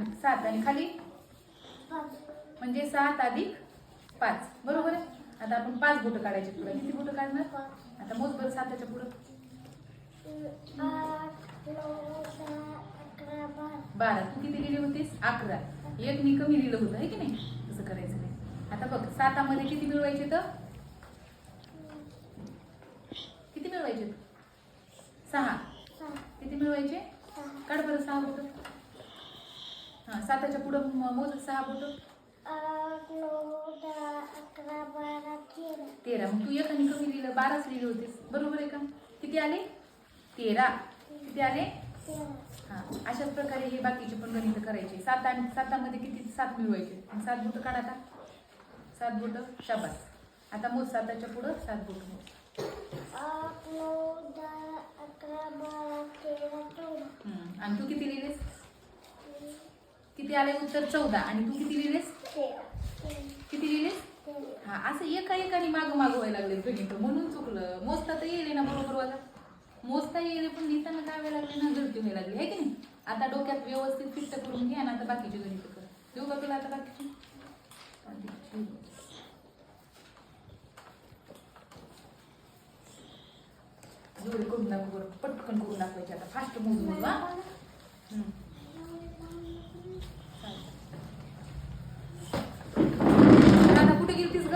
आणि 7 आणि खाली म्हणजे 7 अधिक 5 बरोबर आहे. आता आपण 5 बोटं काढायचे पुढे. किती बोटं काढणार? आता मोज बरं 7च्या पुढं. 12. तू किती लिहिली होतीस? 11. एक मी कमी लिहिलं होतं आहे की नाही? तसं करायचं नाही. आता बघ 7 मध्ये किती मिळवायचे तर किती मिळवायचे? 6. किती मिळवायचे? काढ बरं 6 बोटं. हां 7च्या पुढं मोज 6 बोटं. 8, 9, 10, 11, 12, 13. मग तू एक आणि कमी लिहिलं 12च लिहिले होतेस बरोबर आहे का? किती आले? 13. किती आले? 13. हां अशाच प्रकारे हे बाकीचे पण गणित करायचे. 7 आणि 7मध्ये किती? 7 मिळवायचे. 7 बोटं काढ आता. 7 बोटं. शाबास. आता मोज 7च्या पुढं 7 बोटं मोज. 8, 9, 10, 11, 12, 13, 14. आणि तू किती लिहिलेस? किती आले उत्तर? 14. आणि तू किती लिहिलेस? 13. किती लिहिलेस? हा असं एका एकाने मागं व्हायला लागले गणित म्हणून चुकलं. मोजता तर येईल ना बरोबर वाला. मोजता येईल पण लिहिताना काय व्हायला लागले ना गळती व्हायला लागली आहे की नाही. आता डोक्यात व्यवस्थित फिट्ट करून घ्या ना. आता बाकीचे गणित कर. देऊ का तुला आता बाकीचे? जोडी करून दाखव बरं. पटकन करून दाखवायचे आता. फास्ट मोजून.